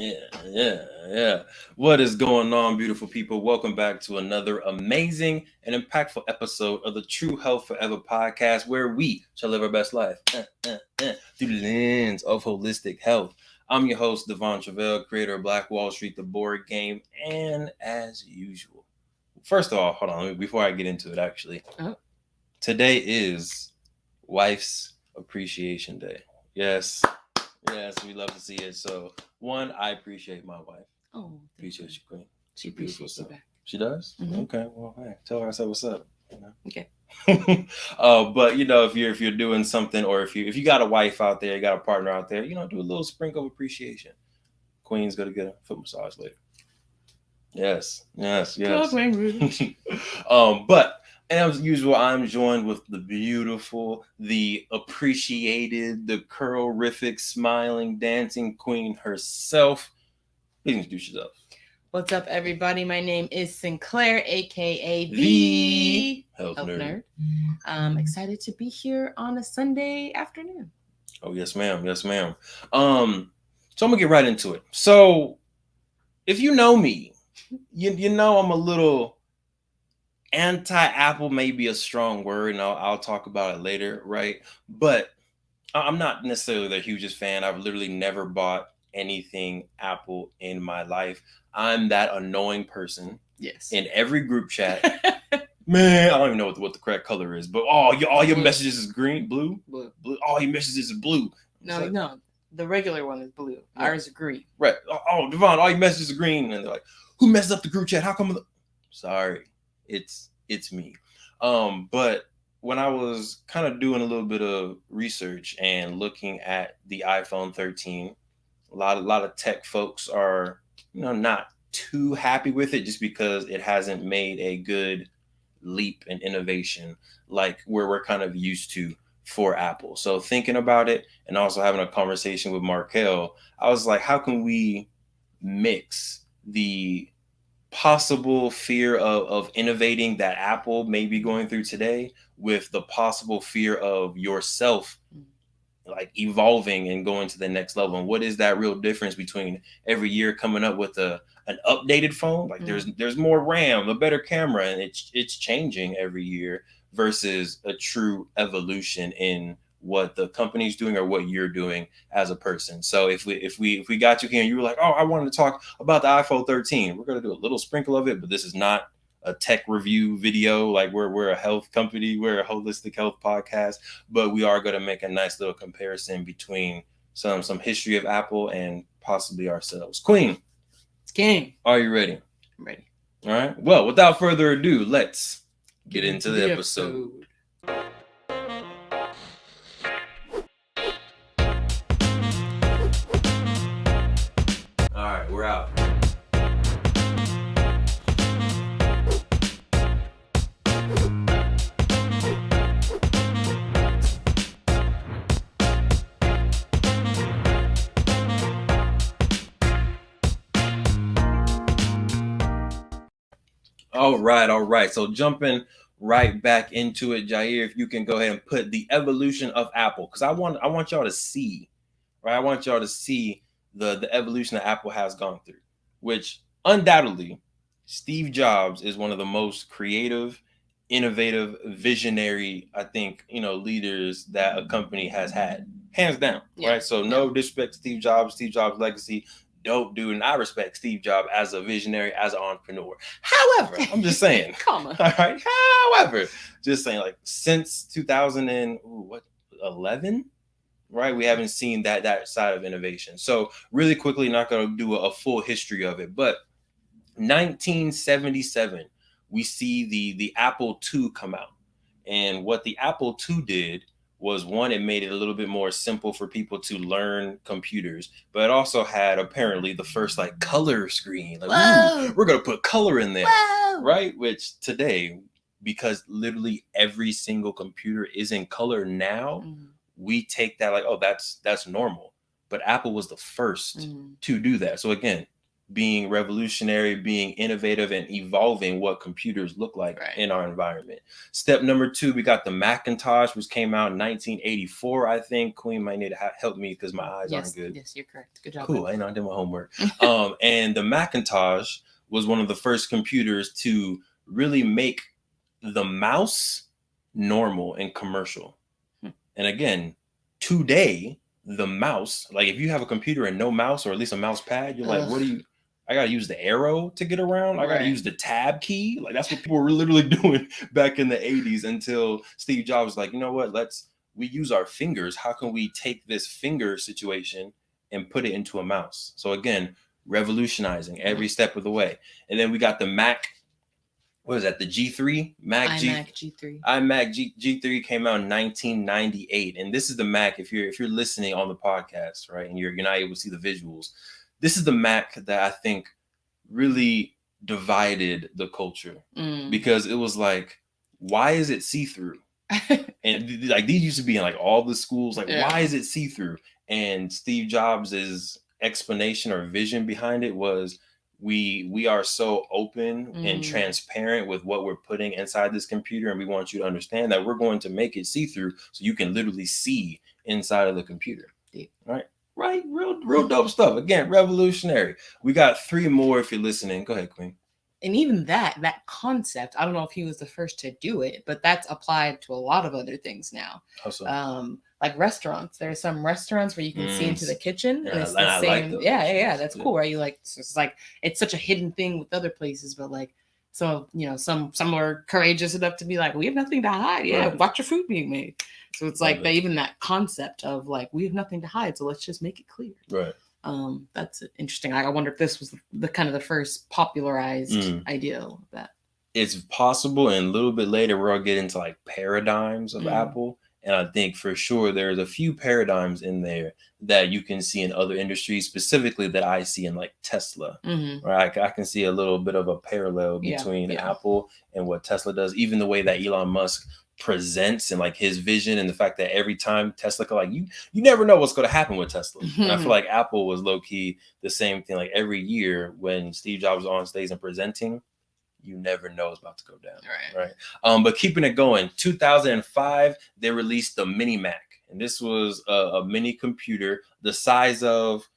Yeah. What is going on, beautiful people? Welcome back to another amazing and impactful episode of the True Health Forever podcast, where we shall live our best life through the lens of holistic health. I'm your host, Truvel, creator of Black Wall Street, the board game, and as usual, first of all, hold on, before I get into it, actually, today is Wife's Appreciation Day. Yes, we love to see it. So, one, I appreciate my wife. Oh, Appreciate you, Queen. She appreciates you back. She does? Mm-hmm. Okay. Well, hey, tell her I said what's up. Okay. But if you're doing something, or if you got a wife out there, you got a partner out there, do a little sprinkle of appreciation. Queen's gonna get a foot massage later. Yes. But as usual, I'm joined with the beautiful, the appreciated, the curl-rific, smiling, dancing queen herself. Please introduce yourself. What's up, everybody? My name is Sinclair, aka the Health Nerd. I'm excited to be here on a Sunday afternoon. Oh, yes, ma'am. So I'm gonna get right into it. So, if you know me, you know I'm a little anti-Apple, may be a strong word, and I'll talk about it later, right? But I'm not necessarily the hugest fan. I've literally never bought anything Apple in my life. I'm that annoying person. Yes. In every group chat. Man, I don't even know what the correct color is, but all your messages is green, blue. All your messages is blue. No. The regular one is blue. Yeah. Ours is green. Right. Oh, Devon, all your messages are green, and they're like, "Who messed up the group chat? How come?" Sorry, it's me. But when I was kind of doing a little bit of research and looking at the iPhone 13, a lot of tech folks are not too happy with it, just because it hasn't made a good leap in innovation like where we're kind of used to for Apple. So thinking about it, and also having a conversation with Markel, I was like, how can we mix the possible fear of innovating that Apple may be going through today with the possible fear of yourself like evolving and going to the next level? And what is that real difference between every year coming up with an updated phone? Like there's more RAM, a better camera, and it's changing every year, versus a true evolution in what the company's doing or what you're doing as a person. So if we got you here and you were like, oh, I wanted to talk about the iPhone 13, we're gonna do a little sprinkle of it, but this is not a tech review video. Like we're a health company, we're a holistic health podcast, but we are going to make a nice little comparison between some history of Apple and possibly ourselves. Queen, King, are you ready? I'm ready. All right. Well, without further ado, let's get into the episode. All right, we're out. All right. So jumping right back into it, Jair, if you can go ahead and put the evolution of Apple, because I want y'all to see, right? I want y'all to see the evolution that Apple has gone through, which undoubtedly Steve Jobs is one of the most creative, innovative, visionary, I think, leaders that a company has had, hands down, right? So no disrespect to Steve Jobs legacy, dope dude, and I respect Steve Jobs as a visionary, as an entrepreneur. However, I'm just saying, all right. However, just saying, like since 2011, right, we haven't seen that side of innovation. So really quickly, not going to do a full history of it, but 1977, we see the Apple II come out, and what the Apple II did was, one, it made it a little bit more simple for people to learn computers, but it also had apparently the first like color screen. Like, ooh, we're gonna put color in there, right? Which today, because literally every single computer is in color now, we take that like, oh, that's normal. But Apple was the first to do that. So again, being revolutionary, being innovative, and evolving what computers look like Right. in our environment. Step number 2, we got the Macintosh, which came out in 1984. I think Queen might need to help me because my eyes aren't good. Yes, you're correct. Good job. Cool. I know I did my homework. And the Macintosh was one of the first computers to really make the mouse normal and commercial. And again, today, the mouse, like if you have a computer and no mouse, or at least a mouse pad, you're like, what do you? I gotta use the arrow to get around. I gotta use the tab key. Like that's what people were literally doing back in the 80s until Steve Jobs was like, you know what? We use our fingers. How can we take this finger situation and put it into a mouse? So again, revolutionizing every step of the way. And then we got the Mac. What is that? The G3? iMac G3. iMac G3 came out in 1998, and this is the Mac. If you're listening on the podcast, right, and you're not able to see the visuals, this is the Mac that I think really divided the culture because it was like, why is it see-through? And like these used to be in like all the schools. Like, why is it see-through? And Steve Jobs's explanation or vision behind it was, we are so open and transparent with what we're putting inside this computer, and we want you to understand that we're going to make it see-through so you can literally see inside of the computer. Right, real dope stuff. Again, revolutionary. We got 3 more if you're listening. Go ahead, Queen. And even that concept, I don't know if he was the first to do it, but that's applied to a lot of other things now. Also. Like restaurants. There are some restaurants where you can see into the kitchen. Yeah, and it's and the I same. like those. Yeah, that's cool, right? You like, it's like, it's such a hidden thing with other places, but like, so, some are courageous enough to be like, we have nothing to hide. Yeah, watch your food being made. So it's like even that concept of like, we have nothing to hide, so let's just make it clear. Right. That's interesting. I wonder if this was the kind of the first popularized idea of that. It's possible, and a little bit later we'll get into like paradigms of Apple, and I think for sure there's a few paradigms in there that you can see in other industries, specifically that I see in like Tesla. Right, I can see a little bit of a parallel between Apple and what Tesla does, even the way that Elon Musk presents and like his vision, and the fact that every time Tesla, like you never know what's going to happen with Tesla. And I feel like Apple was low-key the same thing. Like every year when Steve Jobs was on stage and presenting, you never know it's about to go down. Right. But keeping it going, 2005 they released the Mini Mac, and this was a mini computer the size of,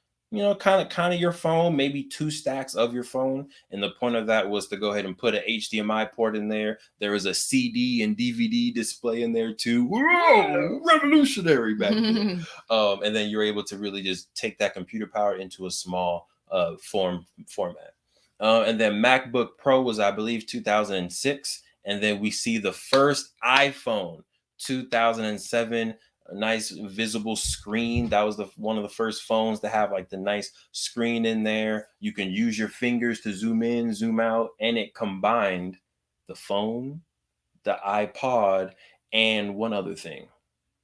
kind of your phone, maybe 2 stacks of your phone. And the point of that was to go ahead and put an HDMI port in there. There was a CD and DVD display in there too. Whoa, revolutionary back then. And then you're able to really just take that computer power into a small format. And then MacBook Pro was, I believe, 2006. And then we see the first iPhone, 2007. A nice visible screen. That was one of the first phones to have like the nice screen in there. You can use your fingers to zoom in, zoom out, and it combined the phone, the iPod, and one other thing.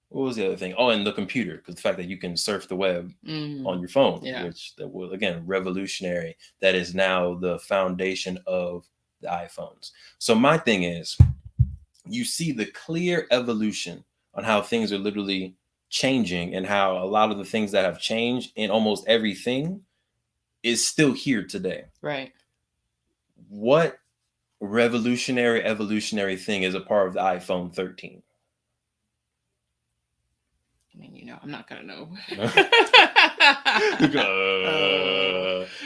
What was the other thing? Oh, and the computer, because the fact that you can surf the web on your phone, which that was, again, revolutionary. That is now the foundation of the iPhones. So my thing is, you see the clear evolution on how things are literally changing, and how a lot of the things that have changed in almost everything is still here today. Right. What evolutionary thing is a part of the iPhone 13? I mean, I'm not gonna know.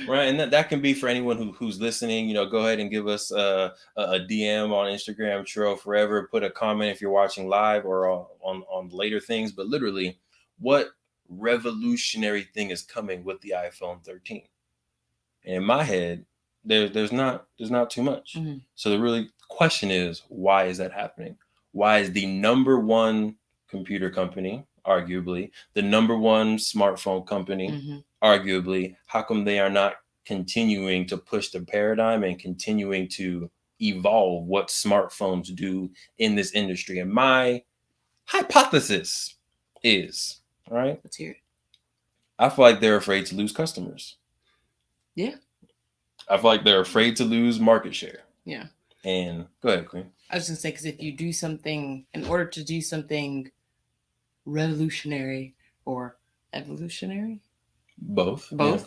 Right, and that can be for anyone who's listening. Go ahead and give us a DM on Instagram, Truvel Forever. Put a comment if you're watching live or on later things. But literally, what revolutionary thing is coming with the iPhone 13? And in my head, there's not too much. So the really question is, why is that happening? Why is the number one computer company, arguably the number one smartphone company, arguably, how come they are not continuing to push the paradigm and continuing to evolve what smartphones do in this industry? And my hypothesis is, right, let's hear it. I feel like they're afraid to lose customers. Yeah. I feel like they're afraid to lose market share. Yeah. And go ahead, Queen. I was gonna say, because if you do something, in order to do something revolutionary or evolutionary, both, yeah.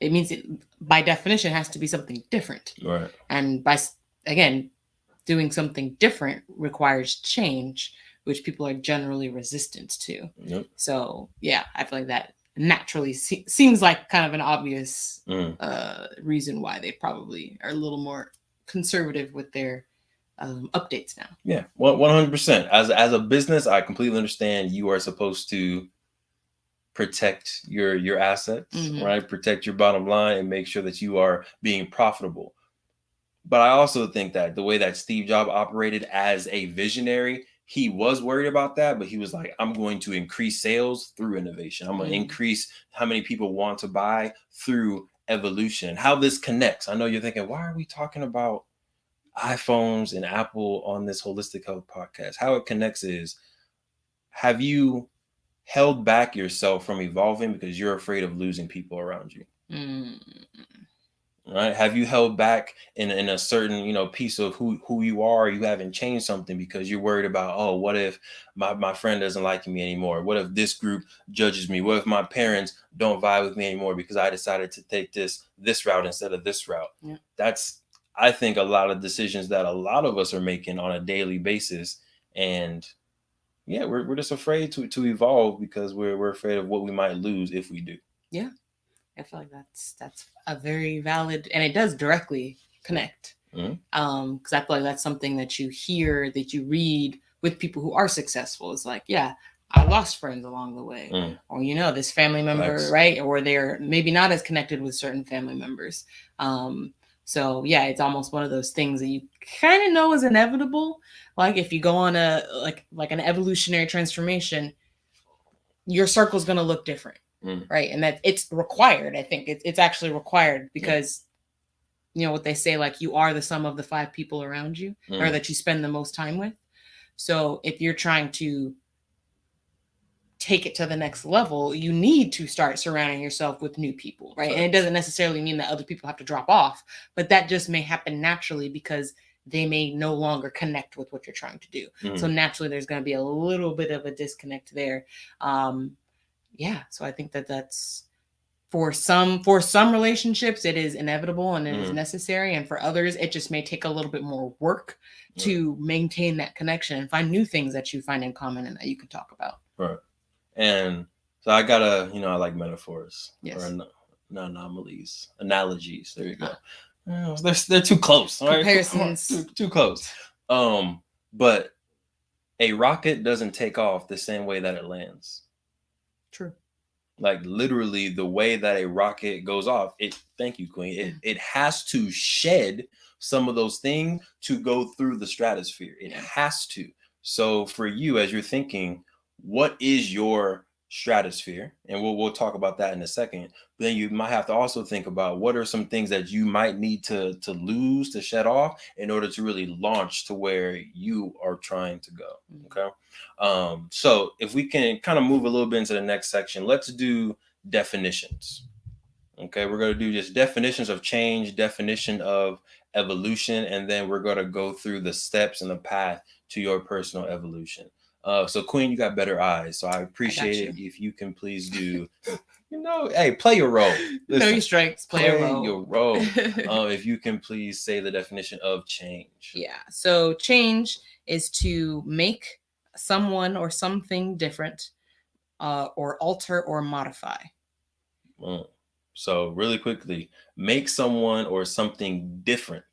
it means it, by definition, has to be something different. Right. And again, doing something different requires change, which people are generally resistant to. Yep. So yeah, I feel like that naturally seems like kind of an obvious reason why they probably are a little more conservative with their updates now. Yeah, 100%. As a business, I completely understand you are supposed to protect your assets, right? Protect your bottom line and make sure that you are being profitable. But I also think that the way that Steve Jobs operated as a visionary, he was worried about that, but he was like, I'm going to increase sales through innovation. I'm going to increase how many people want to buy through evolution. How this connects. I know you're thinking, why are we talking about iPhones and Apple on this Holistic Health podcast? How it connects is, have you held back yourself from evolving because you're afraid of losing people around you? Right? Have you held back in a certain, piece of who you are? You haven't changed something because you're worried about, oh, what if my friend doesn't like me anymore? What if this group judges me? What if my parents don't vibe with me anymore because I decided to take this route instead of this route? Yeah. That's, I think, a lot of decisions that a lot of us are making on a daily basis. And yeah, we're just afraid to evolve because we're afraid of what we might lose if we do. Yeah. I feel like that's a very valid, and it does directly connect. Because I feel like that's something that you hear, that you read with people who are successful. It's like, yeah, I lost friends along the way, or this family member, right? Or they're maybe not as connected with certain family members. So yeah, it's almost one of those things that you kind of know is inevitable. Like if you go on a like an evolutionary transformation, your circle's going to look different. Right. And that it's required. I think it's actually required because, what they say, like you are the sum of the 5 people around you or that you spend the most time with. So if you're trying to take it to the next level, you need to start surrounding yourself with new people. Right. And it doesn't necessarily mean that other people have to drop off, but that just may happen naturally because they may no longer connect with what you're trying to do. So naturally, there's going to be a little bit of a disconnect there. Yeah, so I think that's for some relationships it is inevitable and it is necessary, and for others it just may take a little bit more work to maintain that connection and find new things that you find in common and that you can talk about. Right. And so I gotta, I like metaphors. Yes. Or anomalies, analogies. There you go. They're too close. Right? Comparisons. Too close. But a rocket doesn't take off the same way that it lands. True. Like literally the way that a rocket goes off, thank you, Queen. It has to shed some of those things to go through the stratosphere. It has to. So for you, as you're thinking, what is your stratosphere? And we'll talk about that in a second. But then you might have to also think about what are some things that you might need to lose, to shed off in order to really launch to where you are trying to go. Okay. So if we can kind of move a little bit into the next section, let's do definitions. Okay, we're going to do just definitions of change, definition of evolution, and then we're going to go through the steps and the path to your personal evolution. So Queen, you got better eyes, so I appreciate it if you can please do, hey, play your role. Know your strengths, play a role. Your role. If you can please say the definition of change. Yeah, so change is to make someone or something different, or alter or modify. So really quickly, make someone or something different.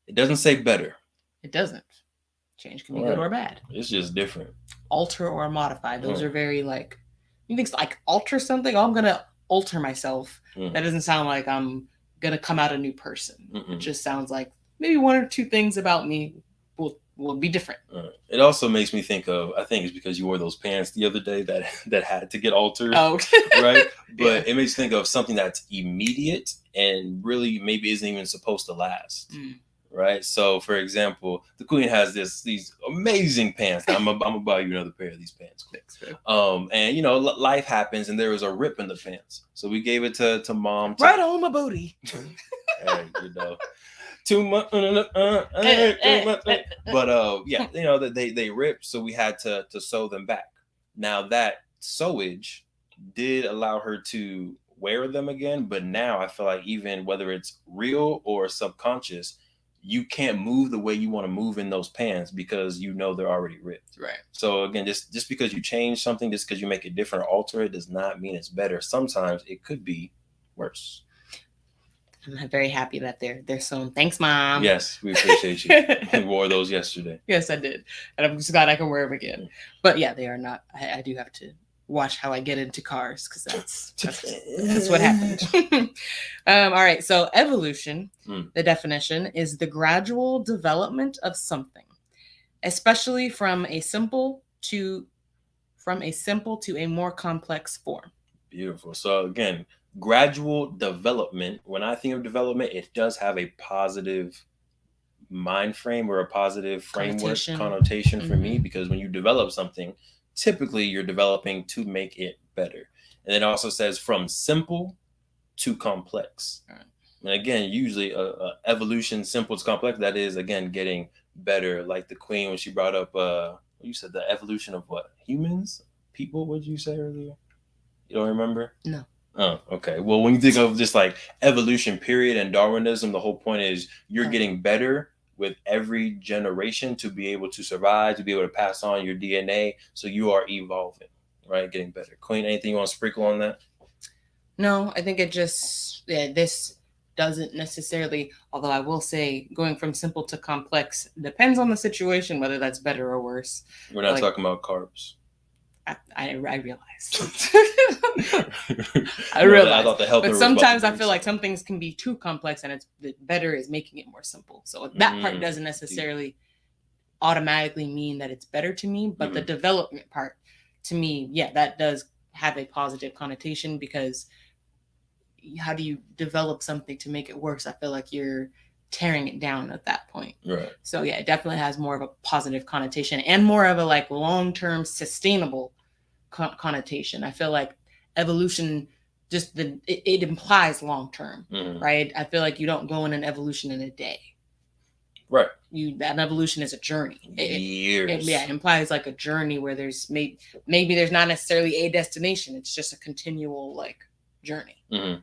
It doesn't say better. It doesn't. Change can be good or bad. It's just different. Alter or modify. Those are very you think like alter something. Oh, I'm going to alter myself. That doesn't sound like I'm going to come out a new person. It just sounds like maybe 1 or 2 things about me will be different. It also makes me think of, I think it's because you wore those pants the other day that had to get altered. Oh, right. But it makes me think of something that's immediate and really maybe isn't even supposed to last. Right. So for example, the Queen has these amazing pants. I'm gonna buy you another pair of these pants. And life happens and there was a rip in the pants. So we gave it to mom. Right on my booty. Hey, too much. But yeah, they ripped, so we had to sew them back. Now that sewage did allow her to wear them again. But now I feel like even whether it's real or subconscious, you can't move the way you want to move in those pants because you know they're already ripped. Right. So again, just because you change something, just because you make it different or alter it, does not mean it's better. Sometimes it could be worse. I'm very happy that they're sewn. Thanks, Mom. Yes, we appreciate you. We wore those yesterday. Yes, I did, and I'm just glad I can wear them again. But yeah, they are not. I do have to watch how I get into cars because that's what happened. All right. So evolution, the definition is the gradual development of something, especially from a simple to a more complex form. Beautiful. So again, gradual development. When I think of development, it does have a positive mind frame or a positive framework connotation for me, because when you develop something, typically you're developing to make it better. And it also says from simple to complex. And again, usually evolution, simple to complex, that is again getting better. Like the Queen, when she brought up you said the evolution of what? Humans? People? What did you say earlier? You don't remember? No. Oh, okay. Well, when you think of just like evolution period and Darwinism, the whole point is you're getting better with every generation to be able to survive, to be able to pass on your DNA. So you are evolving, right? Getting better. Queen, anything you want to sprinkle on that? No, I think it just, this doesn't necessarily, although I will say going from simple to complex depends on the situation, whether that's better or worse. We're not talking about carbs. I realize. I realize. I thought the health. But sometimes I feel like some things can be too complex, and it's better is making it more simple. So that part doesn't necessarily automatically mean that it's better to me, but the development part, to me, yeah, that does have a positive connotation, because how do you develop something to make it worse? I feel like you're tearing it down at that point. Right. So yeah, it definitely has more of a positive connotation and more of a like long-term sustainable connotation. I feel like evolution just it implies long-term, right? I feel like you don't go in an evolution in a day. Right. That evolution is a journey. Years. It implies like a journey where there's maybe there's not necessarily a destination. It's just a continual like journey. Yeah.